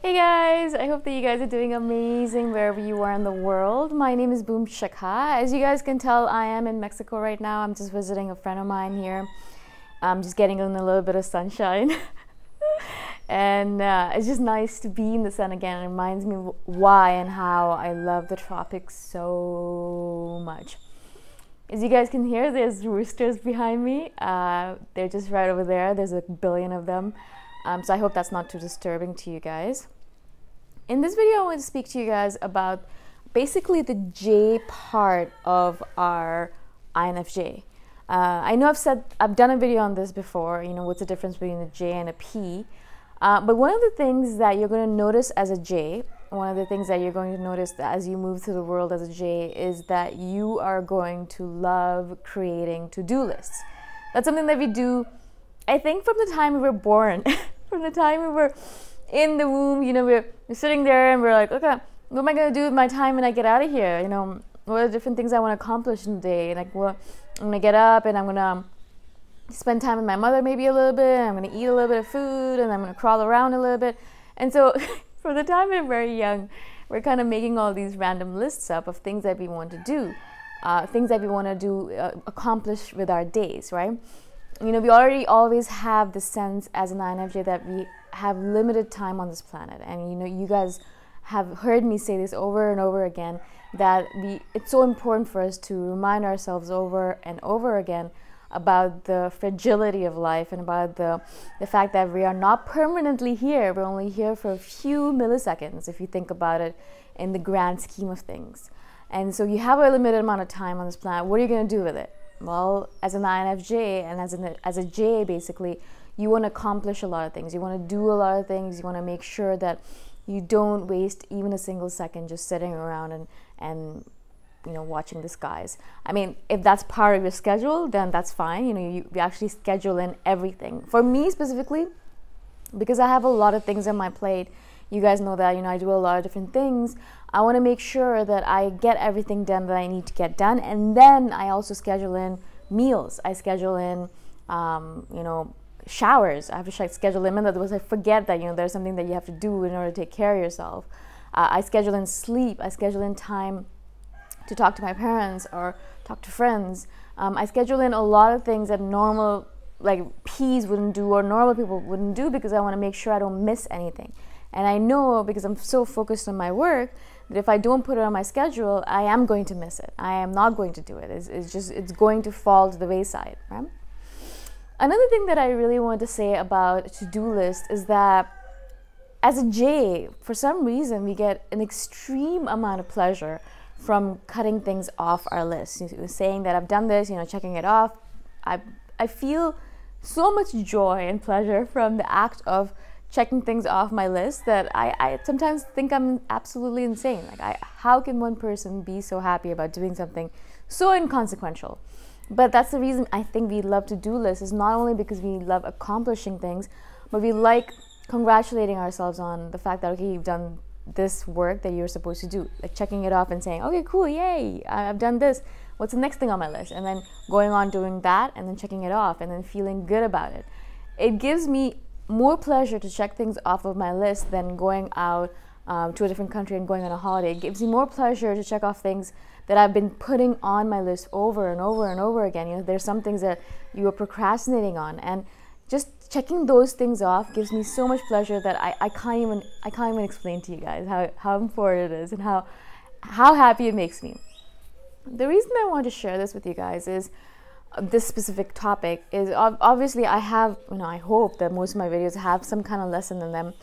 Hey guys, I hope that you guys are doing amazing wherever you are in the world. My name is Shikha. As you guys can tell, I am in Mexico right now. I'm just visiting a friend of mine here. I'm just getting in a little bit of sunshine. And it's just nice to be in the sun again. It reminds me why and how I love the tropics so much. As you guys can hear, there's roosters behind me. They're just right over there. There's a billion of them. So I hope that's not too disturbing to you guys. In this video, I want to speak to you guys about basically the J part of our INFJ. I know I've done a video on this before, what's the difference between a J and a P. But one of the things that you're going to notice as a J, one of the things that you're going to notice as you move through the world as a J is that you are going to love creating to-do lists. That's something that we do, I think, from the time we were born. From the time we were in the womb, we're sitting there and we're like, okay, what am I going to do with my time when I get out of here? What are the different things I want to accomplish in the day? Like, I'm going to get up and I'm going to spend time with my mother maybe a little bit. I'm going to eat a little bit of food and I'm going to crawl around a little bit. And so from the time we're very young, we're kind of making all these random lists up of things that we want to do, accomplish with our days, right? We already always have the sense as an INFJ that we have limited time on this planet. And, you guys have heard me say this over and over again, that it's so important for us to remind ourselves over and over again about the fragility of life and about the fact that we are not permanently here. We're only here for a few milliseconds, if you think about it in the grand scheme of things. And so you have a limited amount of time on this planet. What are you going to do with it? Well, as an INFJ and as a J, basically, you want to accomplish a lot of things. You want to do a lot of things. You want to make sure that you don't waste even a single second just sitting around and watching the skies. I mean, if that's part of your schedule, then that's fine. You actually schedule in everything. For me specifically, because I have a lot of things on my plate, you guys know that, I do a lot of different things. I want to make sure that I get everything done that I need to get done. And then I also schedule in meals. I schedule in, showers. I have to schedule in, otherwise I forget that, there's something that you have to do in order to take care of yourself. I schedule in sleep. I schedule in time to talk to my parents or talk to friends. I schedule in a lot of things that normal, like P's wouldn't do or normal people wouldn't do, because I want to make sure I don't miss anything. And I know, because I'm so focused on my work, that if I don't put it on my schedule, I am going to miss it. I am not going to do it. It's going to fall to the wayside, right? Another thing that I really want to say about a to-do list is that as a J, for some reason, we get an extreme amount of pleasure from cutting things off our list. Saying that I've done this, checking it off. I feel so much joy and pleasure from the act of checking things off my list that I sometimes think I'm absolutely insane. Like, how can one person be so happy about doing something so inconsequential? But that's the reason I think we love to-do lists, is not only because we love accomplishing things, but we like congratulating ourselves on the fact that, okay, you've done this work that you're supposed to do, like checking it off and saying, okay, cool, yay, I've done this. What's the next thing on my list? And then going on doing that and then checking it off and then feeling good about it. It gives me more pleasure to check things off of my list than going out to a different country and going on a holiday. It gives me more pleasure to check off things that I've been putting on my list over and over and over again. There's some things that you are procrastinating on, and just checking those things off gives me so much pleasure that I can't even explain to you guys how important it is and how happy it makes me. The reason I want to share this with you guys is this specific topic is obviously I hope that most of my videos have some kind of lesson in them.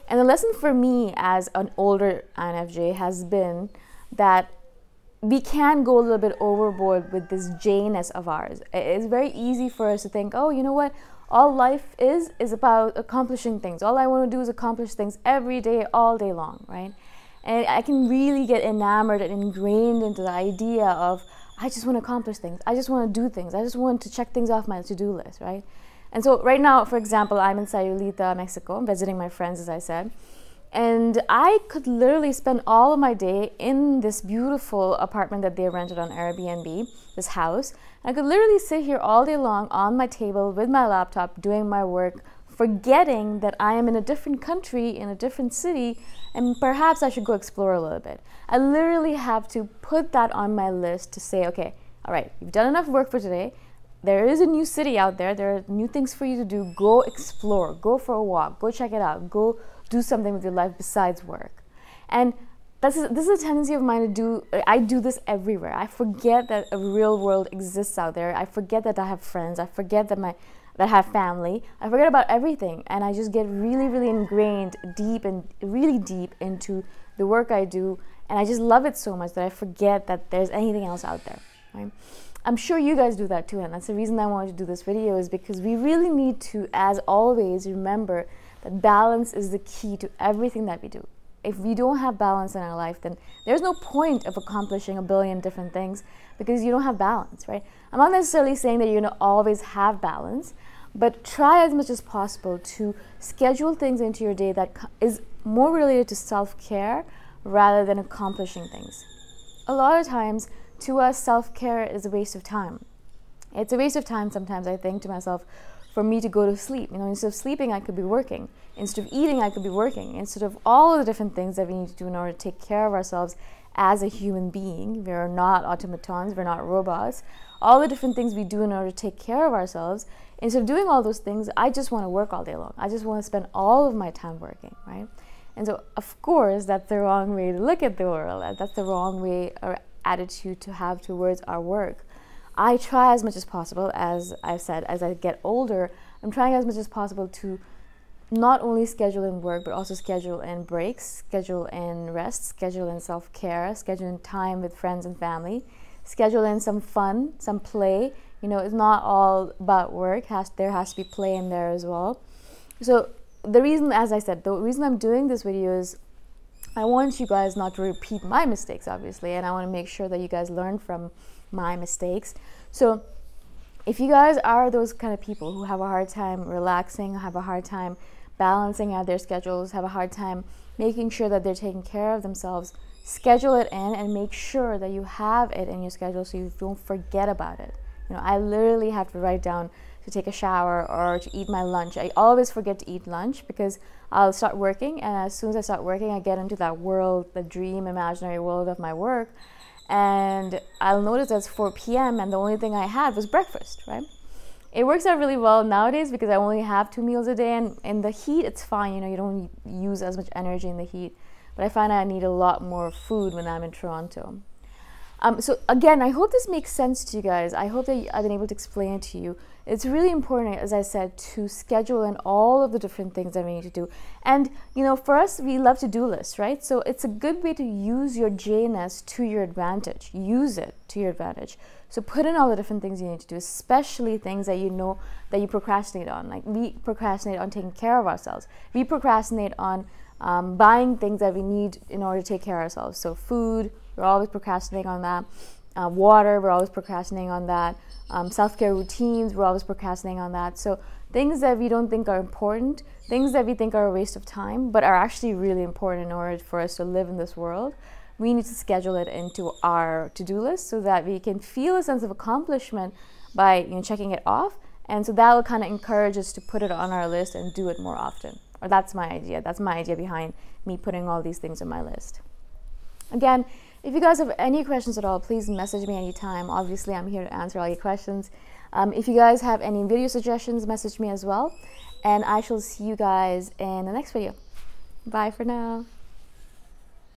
And the lesson for me as an older INFJ has been that we can go a little bit overboard with this J-ness of ours. It's very easy for us to think, oh, you know what? All life is about accomplishing things. All I want to do is accomplish things every day, all day long, right? And I can really get enamored and ingrained into the idea of, I just want to accomplish things. I just want to do things. I just want to check things off my to-do list, right? And so right now, for example, I'm in Sayulita, Mexico. I'm visiting my friends, as I said. And I could literally spend all of my day in this beautiful apartment that they rented on Airbnb, this house. I could literally sit here all day long on my table with my laptop, doing my work forgetting that I am in a different country, in a different city, and perhaps I should go explore a little bit. I literally have to put that on my list to say, okay, all right, you've done enough work for today. There is a new city out there. There are new things for you to do. Go explore. Go for a walk. Go check it out. Go do something with your life besides work. And this is a tendency of mine to do. I do this everywhere. I forget that a real world exists out there. I forget that I have friends. I forget that I have family. I forget about everything, and I just get really, really ingrained really deep into the work I do, and I just love it so much that I forget that there's anything else out there. Right? I'm sure you guys do that too, and that's the reason I wanted to do this video, is because we really need to, as always, remember that balance is the key to everything that we do. If we don't have balance in our life, then there's no point of accomplishing a billion different things, because you don't have balance, right? I'm not necessarily saying that you're going to always have balance, but try as much as possible to schedule things into your day that is more related to self-care rather than accomplishing things. A lot of times, to us, self-care is a waste of time. It's a waste of time sometimes, I think to myself, for me to go to sleep. You know, instead of sleeping, I could be working. Instead of eating, I could be working. Instead of all of the different things that we need to do in order to take care of ourselves as a human being. We are not automatons, we're not robots. All the different things we do in order to take care of ourselves, instead of doing all those things, I just want to work all day long. I just want to spend all of my time working, right? And so, of course, that's the wrong way to look at the world. That's the wrong way or attitude to have towards our work. I try as much as possible, as I've said, as I get older, I'm trying as much as possible to not only schedule in work, but also schedule in breaks, schedule in rest, schedule in self-care, schedule in time with friends and family, schedule in some fun, some play. You know, it's not all about work. There has to be play in there as well. So the reason, as I said, the reason I'm doing this video is I want you guys not to repeat my mistakes, obviously, and I want to make sure that you guys learn from my mistakes. So if you guys are those kind of people who have a hard time relaxing, have a hard time balancing out their schedules, have a hard time making sure that they're taking care of themselves, schedule it in and make sure that you have it in your schedule so you don't forget about it. You know, I literally have to write down to take a shower or to eat my lunch. I always forget to eat lunch because I'll start working, and as soon as I start working, I get into that world, the dream, imaginary world of my work, and I'll notice it's 4 p.m. and the only thing I had was breakfast, right? It works out really well nowadays because I only have 2 meals a day, and in the heat, it's fine. You know, you don't use as much energy in the heat, but I find I need a lot more food when I'm in Toronto. So again, I hope this makes sense to you guys. I hope that I've been able to explain it to you. It's really important, as I said, to schedule in all of the different things that we need to do. And, you know, for us, we love to-do lists, right? So it's a good way to use your JNS to your advantage. Use it to your advantage. So put in all the different things you need to do, especially things that you know that you procrastinate on. Like we procrastinate on taking care of ourselves. We procrastinate on buying things that we need in order to take care of ourselves. So food, we're always procrastinating on that. Water, we're always procrastinating on that. Self-care routines, we're always procrastinating on that. So things that we don't think are important, things that we think are a waste of time, but are actually really important in order for us to live in this world, we need to schedule it into our to-do list so that we can feel a sense of accomplishment by, you know, checking it off. And so that will kind of encourage us to put it on our list and do it more often. Or that's my idea. That's my idea behind me putting all these things on my list. Again, if you guys have any questions at all, please message me anytime. Obviously, I'm here to answer all your questions. If you guys have any video suggestions, message me as well. And I shall see you guys in the next video. Bye for now.